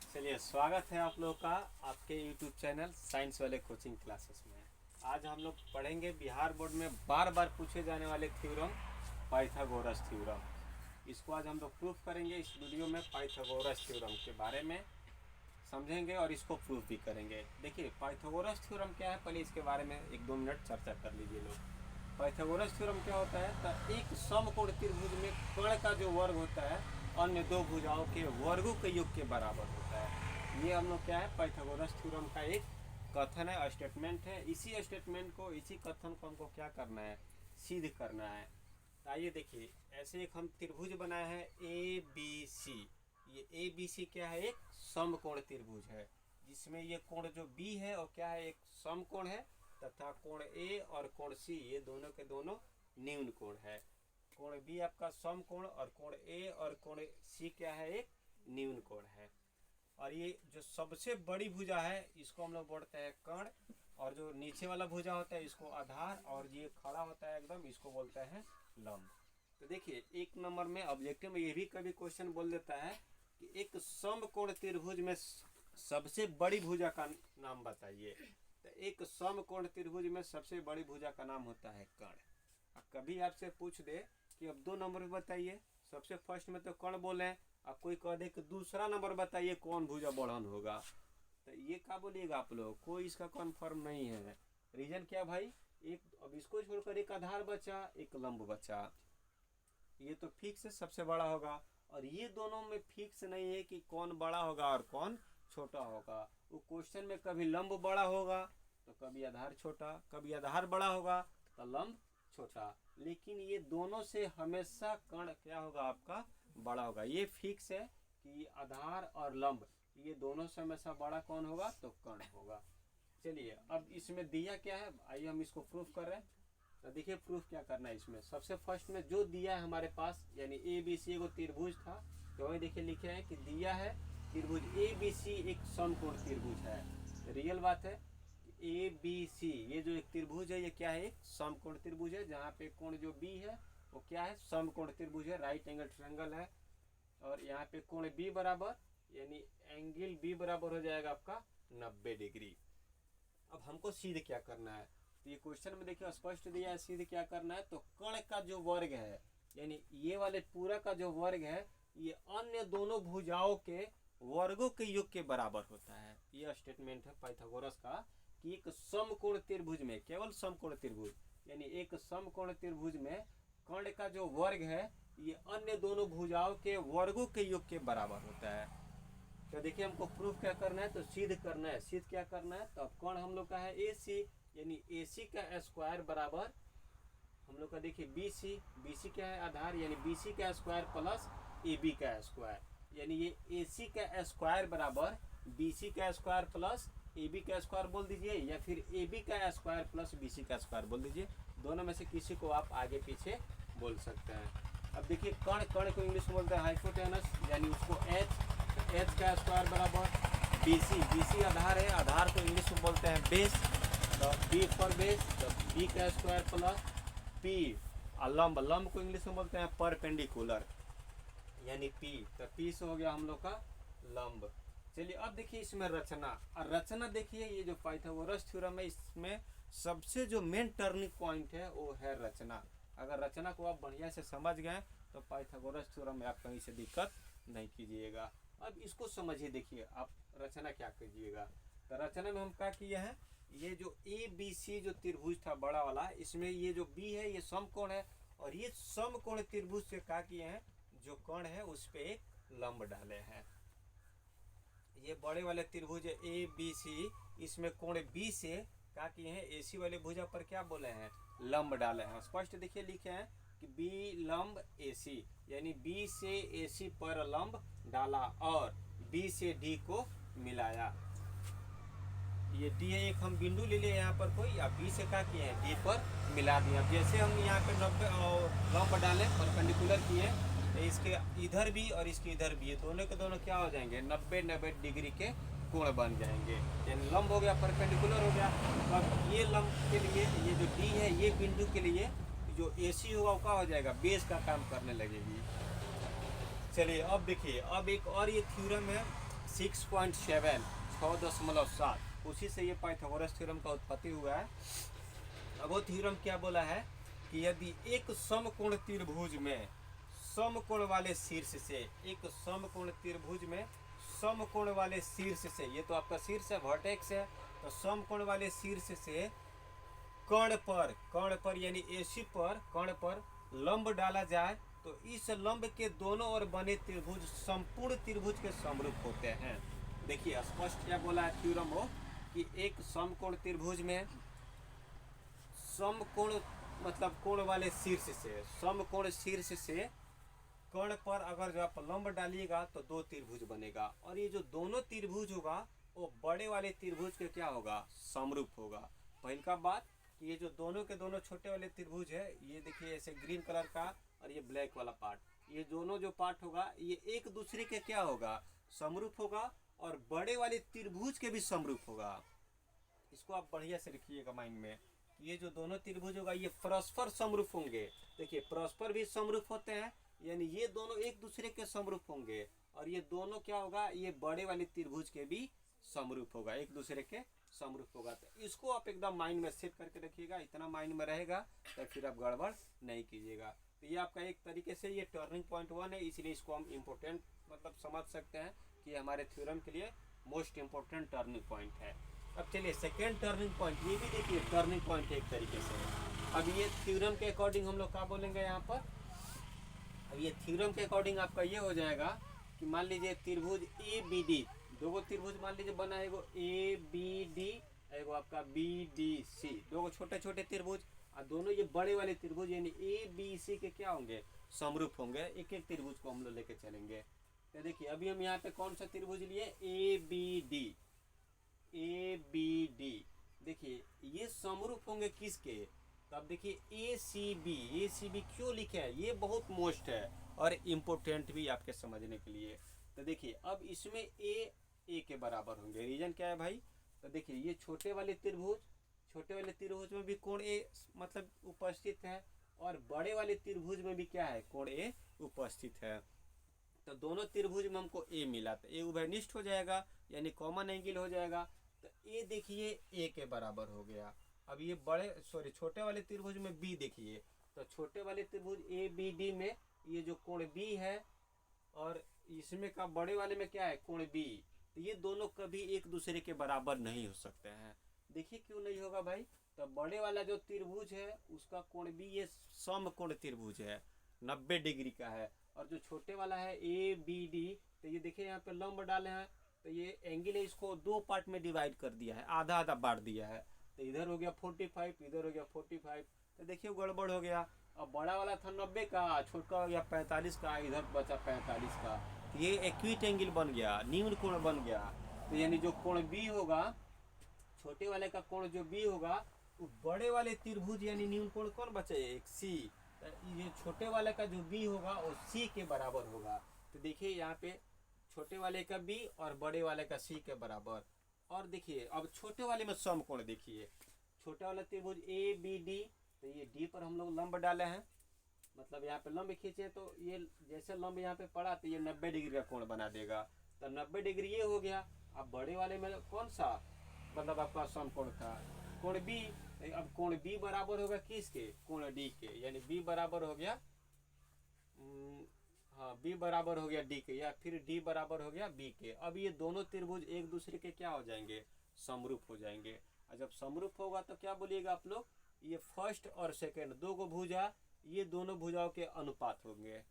चलिए, स्वागत है आप लोगों का आपके YouTube चैनल साइंस वाले कोचिंग क्लासेस में। आज हम लोग पढ़ेंगे बिहार बोर्ड में बार बार पूछे जाने वाले थ्योरम, पाइथागोरस थ्योरम। इसको आज हम लोग प्रूफ करेंगे। इस वीडियो में पाइथागोरस थ्योरम के बारे में समझेंगे और इसको प्रूफ भी करेंगे। देखिए, पाइथागोरस थ्योरम क्या है, पहले इसके बारे में 1-2 मिनट चर्चा कर लीजिए लोग। पाइथागोरस थ्योरम क्या होता है, तो एक समकोण त्रिभुज में कर्ण का जो वर्ग होता है अन्य दो भुजाओं के वर्गों के योग के बराबर होता है। ये हम लोग क्या है, पाइथागोरस थ्योरम का एक कथन है, स्टेटमेंट है। इसी स्टेटमेंट को, इसी कथन को हमको क्या करना है, सिद्ध करना है। तो आइए देखिए, ऐसे एक हम त्रिभुज बनाए हैं ए बी सी। ये ए बी सी क्या है, एक समकोण त्रिभुज है, जिसमें ये कोण जो बी है और क्या है, एक समकोण है, तथा कोण ए और कोण सी ये दोनों के दोनों न्यून कोण है। कोण बी आपका समकोण और कोण ए और कोण सी क्या है, एक न्यून कोण है। और ये जो सबसे बड़ी भुजा है इसको हम लोग बोलते हैं कर्ण, और जो नीचे वाला भुजा होता है इसको आधार, और ये खड़ा होता है एकदम, इसको बोलते हैं लंब। तो देखिए, 1 नंबर में ऑब्जेक्टिव में ये भी कभी क्वेश्चन बोल देता है कि एक समकोण त्रिभुज में सबसे बड़ी भुजा का नाम बताइए। तो एक समकोण त्रिभुज में सबसे बड़ी भुजा का नाम होता है कर्ण। कभी आपसे पूछ दे कि अब 2 नंबर बताइए, सबसे फर्स्ट में तो कर्ण बोले, अब कोई कह दे कि दूसरा नंबर बताइए कौन भुजा बढ़न होगा, तो ये क्या बोलिएगा आप लोग, कोई इसका कन्फर्म नहीं है। रीजन क्या भाई, एक अब इसको छोड़कर एक आधार बचा, एक लंब बचा। ये तो फिक्स है सबसे बड़ा होगा, और ये दोनों में फिक्स नहीं है कि कौन बड़ा होगा और कौन छोटा होगा। वो क्वेश्चन में कभी लंब बड़ा होगा तो कभी आधार छोटा, कभी आधार बड़ा होगा तो लंब छोटा, लेकिन ये दोनों से हमेशा कर्ण क्या होगा, आपका बड़ा होगा। ये फिक्स है कि आधार और लंब ये दोनों से हमेशा बड़ा कौन होगा, तो कर्ण होगा। चलिए, अब इसमें दिया क्या है, आइए हम इसको प्रूफ कर रहे हैं। तो देखिए प्रूफ क्या करना है इसमें। सबसे फर्स्ट में जो दिया है हमारे पास, यानी ए बी सी एगो त्रिभुज था, तो वही देखिए लिखे हैं कि दिया है त्रिभुज ए बी सी एक समकोण त्रिभुज है। रियल बात है, ए बी सी ये जो एक त्रिभुज है ये क्या है, एक समकोण त्रिभुज है, जहाँ पे कोण जो बी है वो क्या है, समकोण त्रिभुज है, राइट एंगल ट्रायंगल है। और यहाँ पे कोण बी बराबर, यानी एंगल बी बराबर हो जाएगा आपका 90 डिग्री। अब हमको सिद्ध क्या करना है, तो ये क्वेश्चन में देखिए स्पष्ट दिया है सिद्ध क्या करना है। तो कर्ण का जो वर्ग है, यानी ये वाले पूरा का जो वर्ग है, ये अन्य दोनों भुजाओं के वर्गों के योग के बराबर होता है। ये स्टेटमेंट है पाइथागोरस का कि एक समकोण त्रिभुज में, केवल समकोण त्रिभुज, यानी एक समकोण त्रिभुज में कर्ण का जो वर्ग है ये अन्य दोनों भुजाओं के वर्गों के योग के बराबर होता है। तो देखिए हमको प्रूफ क्या करना है, तो सिद्ध करना है। सिद्ध क्या करना है, तो अब कौन हम लोग का है ए सी, यानी ए सी का स्क्वायर बराबर हम लोग का देखिए बी सी। बी सी क्या है, आधार, यानी बी सी का स्क्वायर प्लस ए बी का स्क्वायर, यानी ये ए सी का स्क्वायर बराबर बी सी का स्क्वायर प्लस ए बी का स्क्वायर बोल दीजिए, या फिर ए बी का स्क्वायर प्लस बी सी का स्क्वायर बोल दीजिए। दोनों में से किसी को आप आगे पीछे बोल सकते हैं। अब देखिए कर्ण, कर्ण को इंग्लिश में बोलते हैं हाइपोटेनस, यानी उसको एच, एच का स्क्वायर बराबर बी सी आधार है, आधार को इंग्लिश में बोलते हैं बेस, तो बी फॉर बेस, तो बी का स्क्वायर प्लस पी। और लंब, लंब को इंग्लिश में बोलते हैं परपेंडिकुलर, यानी पी, तो पी से हो गया हम लोग का लंब। चलिए अब देखिए इसमें रचना, और रचना देखिए ये जो पाइथागोरस थ्योरम है इसमें सबसे जो मेन टर्निंग पॉइंट है वो है रचना। अगर रचना को आप बढ़िया से समझ गए तो पाइथागोरस थ्योरम में आप कहीं से दिक्कत नहीं कीजिएगा। अब इसको समझिए, देखिए आप रचना क्या कीजिएगा। तो रचना में हम क्या किए हैं, ये जो ए बी सी जो त्रिभुज था बड़ा वाला, इसमें ये जो बी है ये समकोण है, और ये समकोण त्रिभुज से क्या किए हैं, जो कोण है उस पे एक लंब डाले हैं। ये बड़े वाले त्रिभुज ए बी सी, इसमें कोण बी से क्या किए हैं, ए सी वाले भुजा पर क्या बोले हैं, लंब डाले हैं। स्पष्ट देखिए लिखे हैं कि बी लंब ए सी, यानी बी से ए सी पर लंब डाला और बी से डी को मिलाया। ये डी है, एक हम बिंदु ले लिए यहाँ पर कोई, या बी से क्या किए हैं, डी पर मिला दिया। जैसे हम यहाँ पे 90 लंब डालें, परपेंडिकुलर किए, तो इसके इधर भी और इसके इधर भी, ये दोनों के दोनों क्या हो जाएंगे, 90 डिग्री के कोण बन जाएंगे, यानी लंब हो गया, परपेंडिकुलर हो गया। तो अब ये लंब के लिए ये जो डी है, ये बिंदु के लिए जो ए सी होगा वो क्या हो जाएगा, बेस का काम करने लगेगी। चलिए अब देखिए, अब एक और ये थ्योरम है 6.7 6.7 उसी से ये पाइथागोरस थ्योरम का उत्पत्ति हुआ है। अब वो थ्योरम क्या बोला है कि यदि एक समकोण त्रिभुज में समकोण वाले शीर्ष से, एक समकोण त्रिभुज में समकोण वाले शीर्ष से, ये तो आपका शीर्ष है, वर्टेक्स है, तो समकोण वाले शीर्ष से कर्ण पर यानी एसी पर कर्ण पर लंब डाला जाए तो इस लंब के दोनों ओर बने त्रिभुज संपूर्ण त्रिभुज के समरूप होते हैं। देखिए स्पष्ट क्या बोला है थ्योरम हो कि एक समकोण त्रिभुज में समकोण मतलब कोण वाले शीर्ष से, समकोण शीर्ष से कर्ण पर अगर जो आप लंब डालिएगा तो दो त्रिभुज बनेगा और ये जो दोनों त्रिभुज होगा वो बड़े वाले त्रिभुज के क्या होगा, समरूप होगा। पहली का बात कि ये जो दोनों के दोनों छोटे वाले त्रिभुज है, ये देखिए ऐसे ग्रीन कलर का और ये ब्लैक वाला पार्ट, ये दोनों जो पार्ट होगा ये एक दूसरे के क्या होगा, समरूप होगा और बड़े वाले त्रिभुज के भी समरूप होगा। इसको आप बढ़िया से लिखिएगा माइंड में, ये जो दोनों त्रिभुज होगा ये परस्पर समरूप होंगे। देखिए परस्पर भी समरूप होते हैं, यानी ये दोनों एक दूसरे के समरूप होंगे और ये दोनों क्या होगा, ये बड़े वाले त्रिभुज के भी समरूप होगा, एक दूसरे के समरूप होगा। तो इसको आप एकदम माइंड में सेट करके रखिएगा, इतना माइंड में रहेगा तो फिर आप गड़बड़ नहीं कीजिएगा। तो ये आपका एक तरीके से ये टर्निंग पॉइंट 1 है, इसलिए इसको हम इम्पोर्टेंट मतलब समझ सकते हैं कि हमारे थ्योरम के लिए मोस्ट इम्पोर्टेंट टर्निंग पॉइंट है। अब चलिए सेकेंड टर्निंग पॉइंट, ये भी देखिए टर्निंग पॉइंट एक तरीके से। अब ये थ्योरम के अकॉर्डिंग हम लोग क्या बोलेंगे यहाँ पर, अब ये थ्योरम के अकॉर्डिंग आपका ये हो जाएगा कि मान लीजिए त्रिभुज ए बी डी, दो त्रिभुज मान लीजिए बना है, एगो ए बी डी, एगो आपका बी डी सी, दो छोटे छोटे त्रिभुज और दोनों ये बड़े वाले त्रिभुज यानी ए बी सी के क्या होंगे, समरूप होंगे। एक एक त्रिभुज को हम लोग लेके चलेंगे। तो देखिए अभी हम यहाँ पे कौन सा त्रिभुज लिए, A B D, A B D, देखिए ये समरूप होंगे किसके, तो अब देखिए ए सी बी क्यों लिखे हैं, ये बहुत मोस्ट है और इम्पोर्टेंट भी आपके समझने के लिए। तो देखिए अब इसमें ए के बराबर होंगे, रीजन क्या है भाई, तो देखिए ये छोटे वाले त्रिभुज में भी कोण ए मतलब उपस्थित है और बड़े वाले त्रिभुज में भी क्या है, कोण ए उपस्थित है। तो दोनों त्रिभुज में हमको ए मिला तो ए उभयनिष्ठ हो जाएगा यानी कॉमन एंगल हो जाएगा। तो ए देखिए ए के बराबर हो गया। अब ये छोटे वाले त्रिभुज में बी देखिए, तो छोटे वाले त्रिभुज ए बी डी में ये जो कोण बी है और इसमें का बड़े वाले में क्या है, कोण बी, तो ये दोनों कभी एक दूसरे के बराबर नहीं हो सकते हैं। देखिए क्यों नहीं होगा भाई, तो बड़े वाला जो त्रिभुज है उसका कोण बी ये समकोण त्रिभुज है, 90 डिग्री का है, और जो छोटे वाला है ए बी डी, तो ये देखिए यहाँ पे लंब डाले हैं तो ये एंगल है, इसको दो पार्ट में डिवाइड कर दिया है, आधा आधा बांट दिया है, तो इधर हो गया 45, इधर हो गया 45, तो देखिए गड़बड़ हो गया। अब बड़ा वाला था 90 का, छोटा हो गया 45 का, इधर बचा 45 का, तो ये एक्यूट एंगल बन गया, निम्न कोण बन गया। तो यानी जो कोण बी होगा, छोटे वाले का कोण जो बी होगा वो बड़े वाले त्रिभुज यानी निम्न कोण कौन बचे, एक सी, ये छोटे वाले का जो बी होगा वो सी के बराबर होगा। तो देखिए यहाँ पे छोटे वाले का बी और बड़े वाले का सी के बराबर। और देखिए अब छोटे वाले में समकोण देखिए, छोटा वाला त्रिभुज ए बी डी, तो ये डी पर हम लोग लंब डाले हैं, मतलब यहाँ पे लंब खींचे तो ये जैसे लंब यहाँ पे पड़ा तो ये 90 डिग्री का कोण बना देगा, तो 90 डिग्री ये हो गया। अब बड़े वाले में कौन सा मतलब आपका समकोण था, कोण बी, अब कोण बी बराबर होगा किसके, कोण डी के, यानी बी बराबर हो गया हाँ बी बराबर हो गया डी के, या फिर डी बराबर हो गया बी के। अब ये दोनों त्रिभुज एक दूसरे के क्या हो जाएंगे, समरूप हो जाएंगे। और जब समरूप होगा तो क्या बोलिएगा आप लोग, ये फर्स्ट और सेकंड दो को भुजा, ये दोनों भुजाओं के अनुपात होंगे।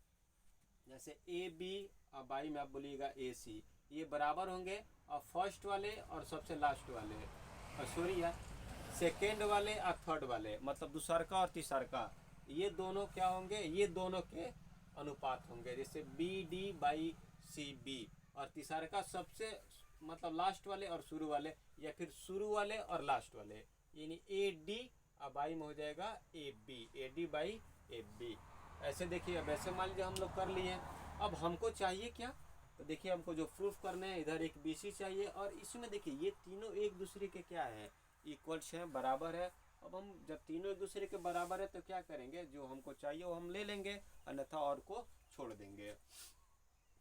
जैसे ए बी और बाई में आप बोलिएगा ए सी, ये बराबर होंगे और फर्स्ट वाले और सबसे लास्ट वाले, और सॉरी यार सेकेंड वाले और थर्ड वाले, मतलब दूसरका और तीसरका, ये दोनों क्या होंगे, ये दोनों के अनुपात होंगे। जैसे B D by C B, और तीसरका सबसे मतलब लास्ट वाले और शुरू वाले, या फिर शुरू वाले और लास्ट वाले, यानी ए डी और बाई में हो जाएगा A B, A D by A B. ऐसे देखिए अब ऐसे मान लीजिए हम लोग कर लिए। अब हमको चाहिए क्या, तो देखिए हमको जो प्रूफ करने हैं इधर एक बी सी चाहिए, और इसमें देखिए ये तीनों एक दूसरे के क्या है, इक्वल्स हैं, बराबर है। अब हम जब तीनों एक दूसरे के बराबर है तो क्या करेंगे, जो हमको चाहिए वो हम ले लेंगे, अन्यथा और को छोड़ देंगे।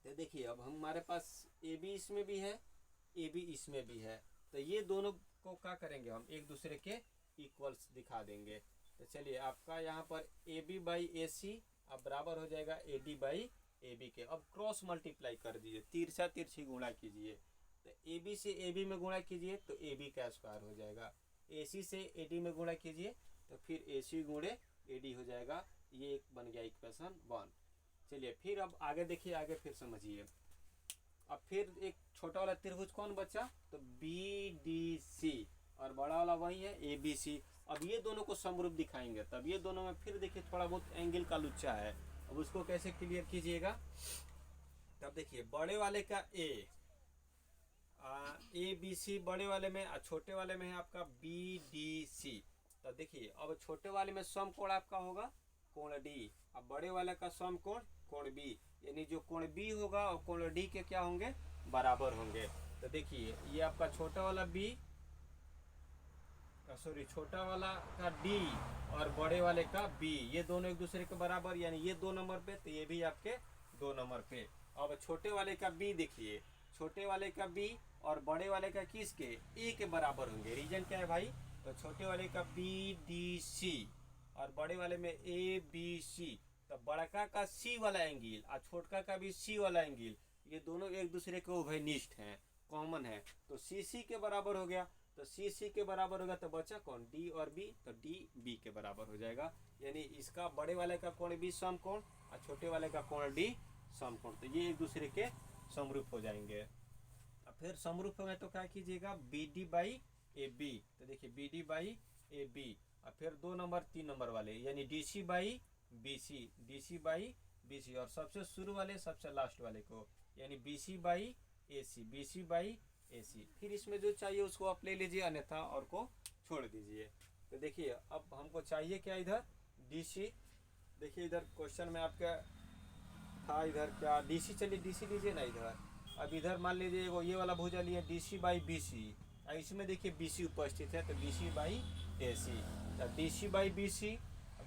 तो देखिए अब हमारे पास ए बी इसमें भी है ए बी इसमें भी है, तो ये दोनों को क्या करेंगे हम एक दूसरे के इक्वल्स दिखा देंगे। तो चलिए आपका यहाँ पर A B by A C अब बराबर हो जाएगा A D by A B के। अब क्रॉस मल्टीप्लाई कर दीजिए, तिरछा तिरछी गुणा कीजिए। तो ए बी से ए बी में गुणा कीजिए तो ए बी का स्क्वायर हो जाएगा, ए सी से ए डी में गुणा कीजिए तो फिर ए सी गुणे ए डी हो जाएगा। ये एक बन गया इक्वेशन 1। चलिए फिर अब आगे देखिए, आगे फिर समझिए। अब फिर एक छोटा वाला त्रिभुज कौन बचा, तो बी डी सी, और बड़ा वाला वही है ए बी सी। अब ये दोनों को समरूप दिखाएंगे, तब ये दोनों में फिर देखिए थोड़ा बहुत एंगल का लुच्चा है। अब उसको कैसे क्लियर कीजिएगा, तब देखिए बड़े वाले का ए बी सी बड़े वाले में, छोटे वाले में है आपका बी डी सी। तो देखिए अब छोटे वाले में सम कोण आपका होगा कोण डी, अब बड़े वाले का सम कोण कोण बी, यानी जो कोण बी होगा और कोण डी के क्या होंगे, बराबर होंगे। तो देखिए ये आपका छोटा वाला बी, सॉरी छोटा वाला का डी और बड़े वाले का बी, ये दोनों एक दूसरे के बराबर, यानी ये 2 नंबर पे तो ये भी आपके 2 नंबर पे। अब छोटे वाले का बी देखिए, छोटे वाले का बी और बड़े वाले का किसके, ए के बराबर होंगे। रीजन क्या है भाई, तो छोटे वाले का बी डी सी और बड़े वाले में ए बी सी, तो बड़का का सी वाला एंगल और छोटका का भी सी वाला एंगल, ये दोनों एक दूसरे के उभयनिष्ठ हैं, कॉमन है, तो सी सी के बराबर हो गया। तो सी सी के बराबर होगा तो बचा कौन, डी और बी, तो डी बी के बराबर हो जाएगा। यानी इसका बड़े वाले का कोण बी सम कोण और छोटे वाले का कोण डी सम कोण, तो ये एक दूसरे के समरूप हो जाएंगे। अब फिर समरूप में तो क्या कीजिएगा, B D by A B, तो देखिए B D by A B, और फिर 2 नंबर 3 नंबर वाले यानी D C by B C, D C by B C, और सबसे शुरू वाले सबसे लास्ट वाले को यानी B C by A C, B C by A C. फिर इसमें जो चाहिए उसको आप ले लीजिए, अन्यथा और को छोड़ दीजिए। तो देखिए अब हमको चाहिए क्या, इधर डी सी, देखिए इधर क्वेश्चन में आपका था इधर क्या डी सी, चलिए डी सी लीजिए ना इधर। अब इधर मान लीजिए वो ये वाला भुजा लिए D C by B C, इसमें देखिए बी सी उपस्थित है तो B C by A C, D C by B C,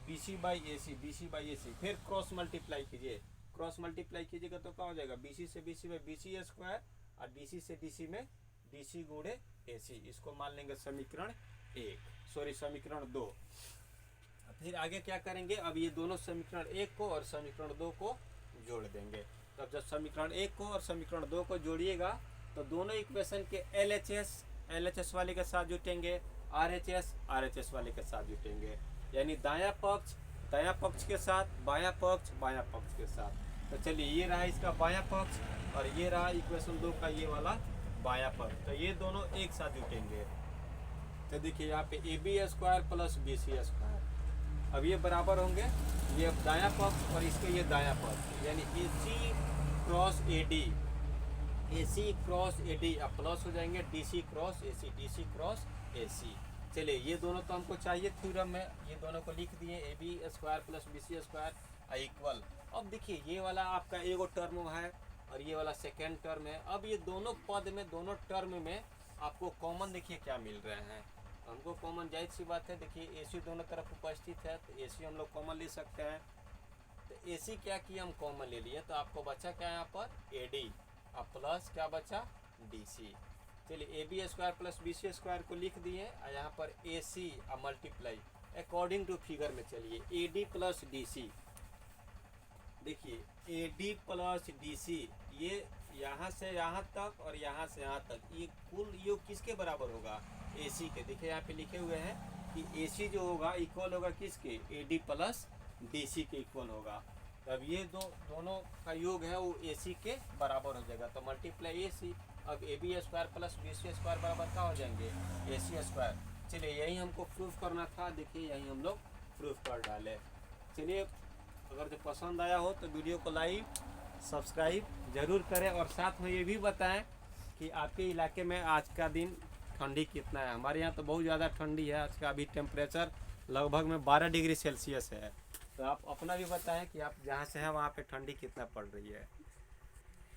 B C by A C, B C by A C, फिर क्रॉस मल्टीप्लाई कीजिए, क्रॉस मल्टीप्लाई कीजिएगा तो क्या हो जाएगा, बी सी से बी सी में बी सी स्क्वायर और डी सी से डी सी में डी सी गुणे ए सी, इसको मान लेंगे समीकरण 1, सॉरी समीकरण 2। फिर आगे क्या करेंगे, अब ये दोनों समीकरण 1 को और समीकरण 2 को जोड़ देंगे। तब जब समीकरण 1 को और समीकरण 2 को जोड़िएगा तो दोनों इक्वेशन के LHS वाले के साथ जुटेंगे, RHS वाले के साथ जुटेंगे, यानी दायां पक्ष के साथ, बायां पक्ष के साथ। तो चलिए ये रहा इसका बायां पक्ष और ये रहा इक्वेशन 2 का ये वाला बायां पक्ष, तो ये दोनों एक साथ जुटेंगे। तो देखिए यहाँ पे A B square plus B C square, अब ये बराबर होंगे, ये दायां पक्ष और इसके ये दायां पक्ष, यानी A C cross A D, A C cross A D अब प्लस हो जाएंगे D C cross A C, D C cross A C. चलिए ये दोनों तो हमको चाहिए थ्योरम में, ये दोनों को लिख दिए, A B square plus B C square equal. अब देखिए ये वाला आपका एगो टर्म है और ये वाला सेकेंड टर्म है। अब ये दोनों पद में, दोनों टर्म में आपको कॉमन देखिए क्या मिल रहे हैं, हमको कॉमन जाहिर सी बात है, देखिए ए सी दोनों तरफ उपस्थित है तो ए सी हम लोग कॉमन ले सकते हैं। तो ए सी क्या किया, हम कॉमन ले लिए, तो आपको बचा क्या यहाँ पर ए डी और प्लस क्या बचा डी सी। चलिए A B square plus B C square को लिख दिए और यहाँ पर ए सी और मल्टीप्लाई अकॉर्डिंग टू फिगर में, चलिए A D plus D C, देखिए A D plus D C, ये यहाँ से यहाँ तक और यहाँ से यहाँ तक, ये कुल योग किसके बराबर होगा, ए सी के। देखिए यहाँ पे लिखे हुए हैं कि ए सी जो होगा इक्वल होगा किसके, A D plus D C के इक्वल होगा। तब ये दोनों का योग है वो ए सी के बराबर हो जाएगा, तो मल्टीप्लाई ए सी। अब A B square plus B C square बराबर क्या हो जाएंगे, ए सी स्क्वायर। चलिए यही हमको प्रूफ करना था, देखिए यही हम लोग प्रूफ कर डाले। चलिए अगर जो पसंद आया हो तो वीडियो को लाइक सब्सक्राइब जरूर करें और साथ में ये भी बताएं कि आपके इलाके में आज का दिन ठंडी कितना है। हमारे यहाँ तो बहुत ज़्यादा ठंडी है, आज का अभी टेम्परेचर लगभग में 12 डिग्री सेल्सियस है। तो आप अपना भी बताएं कि आप जहाँ से हैं वहाँ पे ठंडी कितना पड़ रही है।